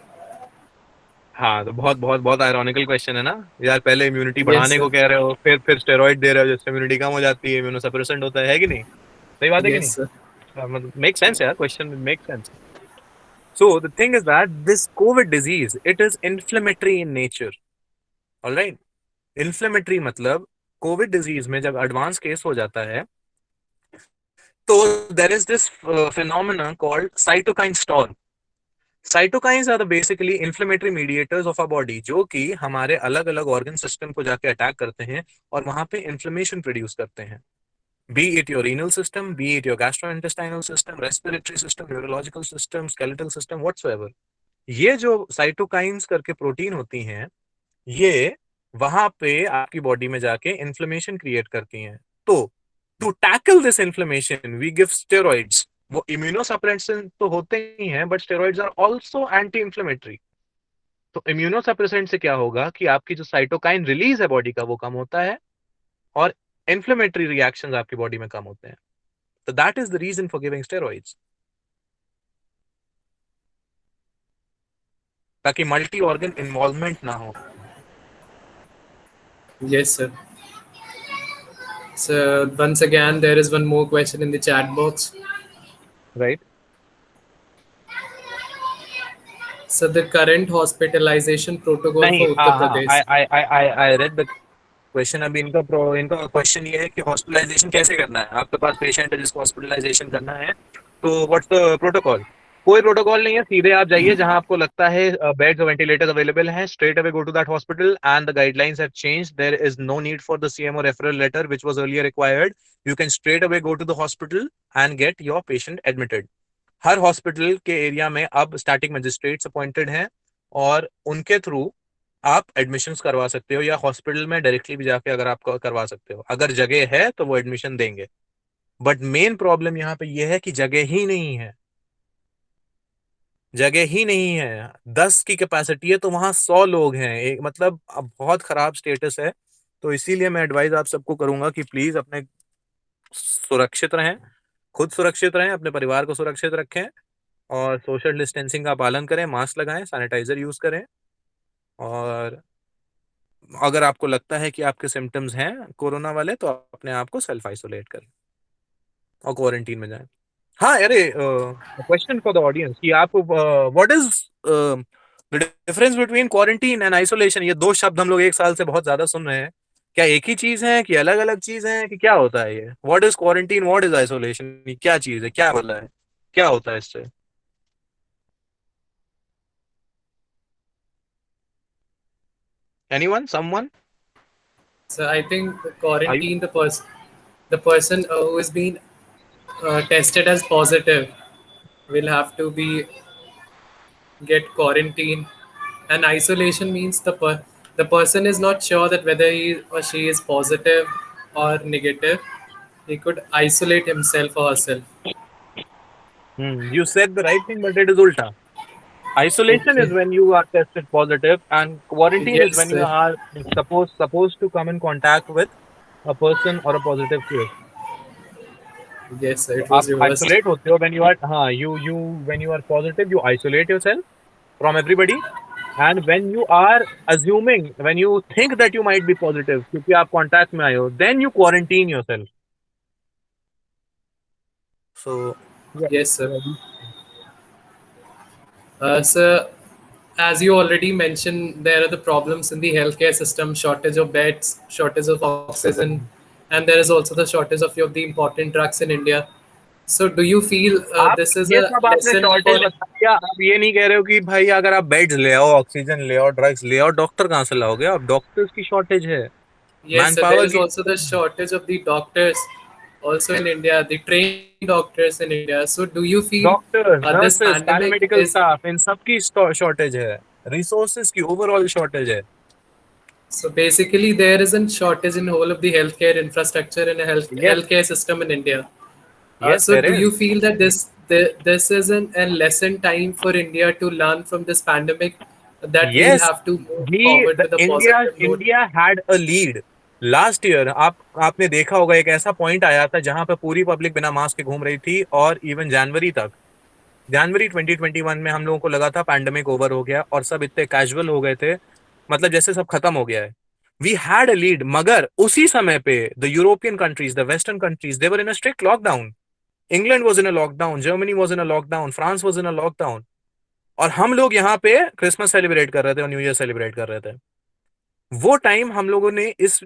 हाँ, तो बहुत ironical question है ना यार. पहले immunity Yes, बढ़ाने को sir. कह रहे हो, फिर स्टेरॉइड दे रहे हो जिससे इम्यूनिटी कम हो जाती है, इम्यूनोसप्रेसेंट होता है कि नहीं? सही बात है कि Yes, नहीं? sir. मतलब मेक सेंस यार, question make sense. So the thing is that this COVID disease, it is inflammatory in nature. All right? Inflammatory मतलब COVID disease में जब एडवांस केस हो जाता है, तो there is this phenomenon called cytokine storm. Cytokines are the basically inflammatory mediators of our body, जो कि हमारे अलग अलग ऑर्गन सिस्टम को जाके अटैक करते हैं और वहां पे इन्फ्लेमेशन प्रोड्यूस करते हैं. Be it your renal system, be it your gastrointestinal system, respiratory system, neurological system, skeletal system, whatsoever. ये जो साइटोकाइंस करके प्रोटीन होती हैं, ये वहां पे आपकी बॉडी में जाके इन्फ्लेमेशन क्रिएट करती हैं. तो to tackle this inflammation we give steroids. वो इम्यूनोसप्रेसेंट तो होते ही हैं, but steroids are also anti inflammatory. तो इम्यूनोसप्रेसेंट से क्या होगा कि आपकी जो साइटोकाइन रिलीज है बॉडी का वो कम होता है और इन्फ्लेमेटरी रिएक्शंस आपकी बॉडी में कम होते हैं. तो that is the reason for giving steroids, ताकि मल्टी ऑर्गन इन्वॉल्वमेंट ना हो. Yes, sir. So once again, there is one more question in the chat box. Right. So the current hospitalization protocol नहीं, for Uttar हाँ, Pradesh. I read the question. अभी इनका question ये है कि hospitalisation कैसे करना है. आपके पास पेशेंट है जिसको हॉस्पिटलाइजेशन करना है, तो व्हाट्स द प्रोटोकॉल. कोई प्रोटोकॉल नहीं है, सीधे आप जाइए जहां आपको लगता है बेड्स और वेंटिलेटर्स अवेलेबल हैं, straight away go to that hospital and the guidelines have changed. There is no need for the CMO referral letter which was earlier required. You can straight away go to the hospital and get your patient admitted. हर hospital के area में अब static magistrates appointed हैं और उनके through आप admissions करवा सकते हो, या हॉस्पिटल में डायरेक्टली भी जाके अगर आप करवा सकते हो. अगर जगह है तो वो एडमिशन देंगे. बट मेन प्रॉब्लम यहाँ पे ये है कि जगह ही नहीं है. जगह ही नहीं है. 10 की कैपेसिटी है तो वहां 100 लोग हैं. एक मतलब अब बहुत खराब स्टेटस है. तो इसीलिए मैं एडवाइस आप सबको करूंगा कि प्लीज अपने सुरक्षित रहें, खुद सुरक्षित रहें, अपने परिवार को सुरक्षित रखें और सोशल डिस्टेंसिंग का पालन करें, मास्क लगाएं, सैनिटाइजर यूज करें. और अगर आपको लगता है कि आपके सिम्टम्स हैं कोरोना वाले तो अपने आप को सेल्फ आइसोलेट करें और क्वारंटीन में जाएं. हाँ, अरे क्वेश्चन फॉर द ऑडियंस कि आप what is the difference between quarantine and isolation. ये दो शब्द हम लोग एक साल से बहुत ज्यादा सुन रहे हैं. क्या एक ही चीज है कि अलग अलग चीज है कि क्या होता है ये. What is quarantine, what is isolation, क्या चीज है, क्या बोला है, क्या होता है इससे. Anyone, someone. So I think the Are you? quarantine, the person who is being tested as positive will have to be get quarantine, and isolation means the person is not sure that whether he or she is positive or negative. He could isolate himself or herself. You said the right thing, but it is ulta. Isolation is Okay. when you are tested positive, and quarantine is Yes, when you sir. are supposed to come in contact with a person or a positive case. Yes, sir. तो It was आप reversed. isolate होते हो when you are, हाँ, you when you are positive you isolate yourself from everybody, and when you are assuming, when you think that you might be positive क्योंकि आप contact में आए हो, then you quarantine yourself. So yeah, Yes, sir. yeah. So, as you already mentioned, there are the problems in the healthcare system: shortage of beds, shortage of oxygen, and there is also the shortage of the important drugs in India. So, do you feel आप this is ये a सब आपने lesson shortage for? बता दिया. आप ये नहीं कह रहे हो कि भाई अगर आप बेड्स ले आओ, ऑक्सीजन ले आओ, ड्रग्स ले आओ. डॉक्टर कहाँ से लाओगे आप. डॉक्टर्स की शॉर्टेज है, Yes, man sir. There power is की. also the shortage of the doctors, also in India, the trained doctors in India. So, do you feel doctors, this nurses, pandemic paramedical is staff, इन सबकी shortage है. Resources की overall shortage है. so basically there isn't shortage in whole of the healthcare infrastructure and yes, healthcare system in India. Yes So there do is. you feel that this isn't a lesson time for India to learn from this pandemic, that we'll yes, have to move he forward the with a India positive note? India had a lead last year. आपने देखा होगा एक ऐसा point आया था जहां पे पूरी पब्लिक बिना मास्क के घूम रही थी, और इवन जनवरी तक, जनवरी 2021 में हम लोगों को लगा था पैंडेमिक ओवर हो गया और सब इतने कैजुअल हो गए थे, मतलब जैसे सब खत्म हो गया है. वी हैड अ लीड, मगर उसी समय पे the European countries, the western countries, they were in a strict lockdown. England was in a lockdown, Germany was in a lockdown, France was in a lockdown. और हम लोग यहाँ पे Christmas celebrate कर रहे थे और न्यू ईयर सेलिब्रेट कर रहे थे. वो टाइम हम लोगों ने इस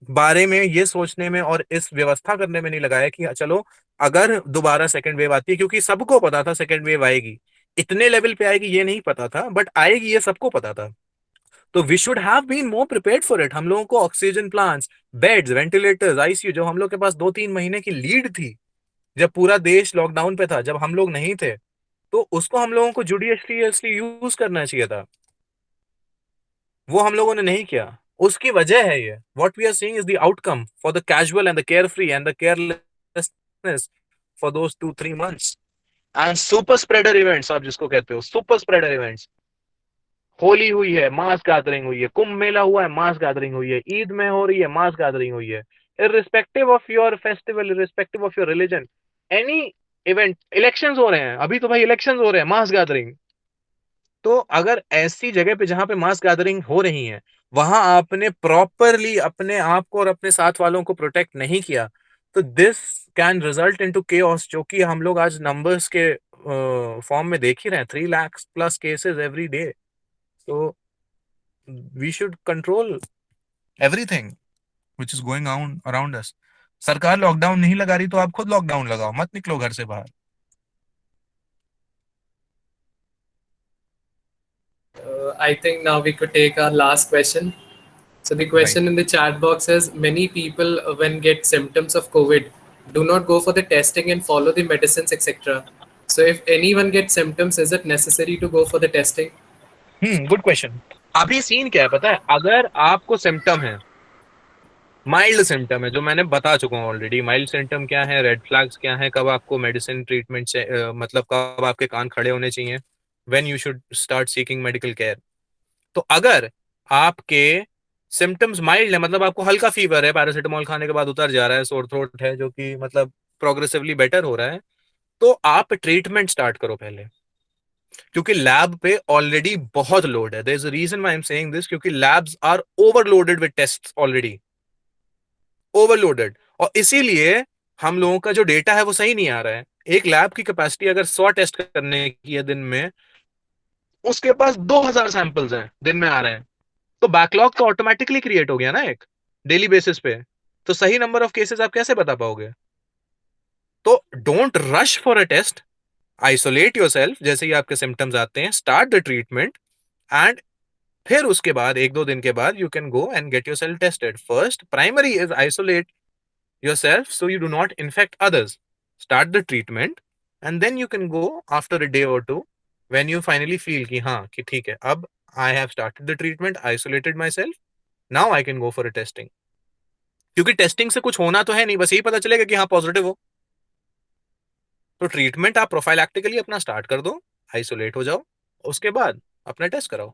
बारे में ये सोचने में और इस व्यवस्था करने में नहीं लगाया कि चलो अगर दोबारा सेकेंड वेव आती है, क्योंकि सबको पता था सेकेंड वेव आएगी. इतने लेवल पे आएगी ये नहीं पता था, बट आएगी ये सबको पता था. तो we should have been more prepared for it. हम लोगों को oxygen plants, beds, ventilators, ICU, जो हम लोग के पास 2-3 महीने की लीड थी, जब पूरा देश लॉकडाउन पे था, जब हम लोग नहीं थे, तो उसको हम लोगों को जुडिशियसली यूज करना चाहिए था. वो हम लोगों ने नहीं किया. उसकी वजह है ये. What we are seeing is the outcome for the casual and the care free and the carelessness for those 2-3 months. And super spreader events, आप जिसको कहते हो सुपर स्प्रेडर इवेंट्स, होली हुई है, मास गैदरिंग हुई है, कुंभ मेला हुआ है, मास गैदरिंग हुई है, ईद में हो रही है, मास गैदरिंग हुई है, irrespective of your festival, irrespective of your religion, any event, elections हो रहे हैं, अभी तो भाई इलेक्शंस हो रहे हैं, मास गैदरिंग। तो अगर ऐसी जगह पे जहां पे मास गैदरिंग हो रही है, वहां आपने प्रॉपरली अपने आप को और अपने साथ वालों को प्रोटेक्ट नहीं किया, तो this can result into chaos, जो कि हम लोग आज नंबर्स के फॉर्म में देख ही रहे हैं, 3 lakh plus cases every day. तो we should control everything which is going on around us. सरकार लॉकडाउन नहीं लगा रही तो आप खुद लॉकडाउन लगाओ, मत निकलो घर से बाहर। I think now we could take our last question. So the question in the chat box is: many people, when get symptoms of COVID, do not go for the testing and follow the medicines, etc. So if anyone gets symptoms, is it necessary to go for the testing? Good question. अभी scene क्या है पता है, अगर आपको symptom है, mild symptom है, जो मैंने बता चुका हूँ ऑलरेडी, माइल्ड सिम्टम क्या है, रेड फ्लैग्स क्या है, कब आपको मेडिसिन ट्रीटमेंट से मतलब कब आपके कान खड़े होने चाहिए, when you should start seeking medical care. तो अगर आपके सिम्टम्स माइल्ड है, मतलब आपको हल्का फीवर है, पैरासिटामोल खाने के बाद उतर जा रहा है, सोर थ्रोट है जो कि मतलब प्रोग्रेसिवली बेटर हो रहा है, तो आप ट्रीटमेंट स्टार्ट करो पहले, क्योंकि लैब पे ऑलरेडी बहुत लोड है। There is a reason why I am saying this, क्योंकि labs are overloaded with tests already, overloaded, और इसीलिए हम लोगों का जो डेटा है वो सही नहीं आ रहा है। एक लैब की कैपेसिटी अगर 100 टेस्ट करने की है दिन में, उसके पास 2000 सैंपल्स हैं दिन में आ रहे हैं, तो बैकलॉग तो ऑटोमेटिकली क्रिएट हो गया ना एक डेली बेसिस पे। तो सही नंबर ऑफ केसेस आप कैसे बता पाओगे? तो don't rush for a test, isolate yourself, जैसे ही आपके सिम्टम्स आते हैं स्टार्ट द ट्रीटमेंट, एंड फिर उसके बाद 1-2 दिन के बाद you can go and get yourself tested. First primary is isolate yourself so you do not infect others. Start the treatment and then you can go after a day or two when you finally feel कि हाँ कि ठीक है, अब I have started the treatment, isolated myself, now I can go for a testing। क्योंकि testing से कुछ होना तो है नहीं, बस यही पता चलेगा कि हाँ पॉजिटिव हो। तो ट्रीटमेंट आप प्रोफाइलैक्टिकली अपना स्टार्ट कर दो, आइसोलेट हो जाओ, उसके बाद अपना टेस्ट कराओ,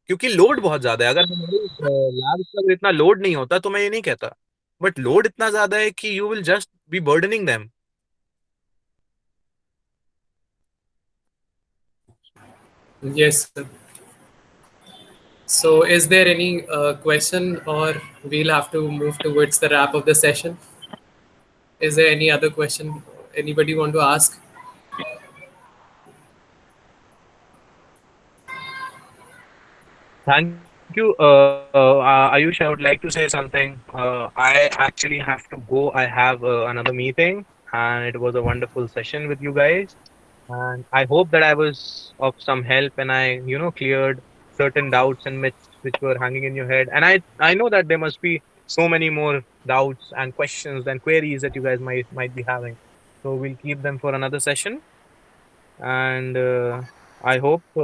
क्योंकि लोड बहुत ज्यादा है। अगर हमारे लैब पर इतना लोड नहीं होता तो मैं ये नहीं कहता, बट लोड इतना ज्यादा है कि you will just be burdening them. Yes, sir. So is there any question, or we'll have to move towards the wrap of the session? Is there any other question anybody want to ask? Thank you, Ayush. I would like to say something. I actually have to go. I have another meeting, and it was a wonderful session with you guys. And I hope that I was of some help, and I, cleared certain doubts and myths which were hanging in your head. And I know that there must be so many more doubts and questions and queries that you guys might be having. So we'll keep them for another session. And I hope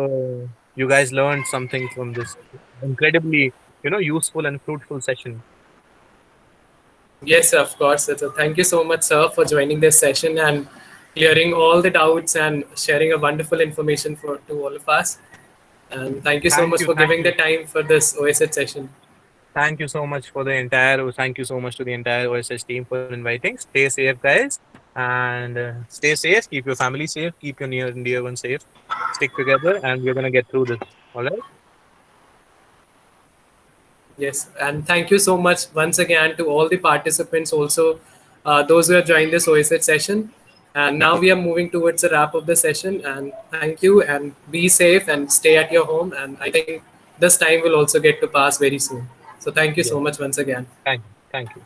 you guys learned something from this incredibly, useful and fruitful session. Yes, sir, of course. So thank you so much, sir, for joining this session and clearing all the doubts and sharing a wonderful information to all of us. And thank you so Thank much you, for thank giving you. the time for this OSH session. Thank you so much for the entire. Thank you so much to the entire OSS team for inviting. Stay safe, guys, and stay safe. Keep your family safe. Keep your near and dear ones safe. Stick together, and we're gonna get through this. All right. Yes, and thank you so much once again to all the participants, also those who have joined this OSH session. And now we are moving towards the wrap of the session. And thank you, and be safe and stay at your home. And I think this time will also get to pass very soon. So thank you Yes. so much once again. Thank you. Thank you.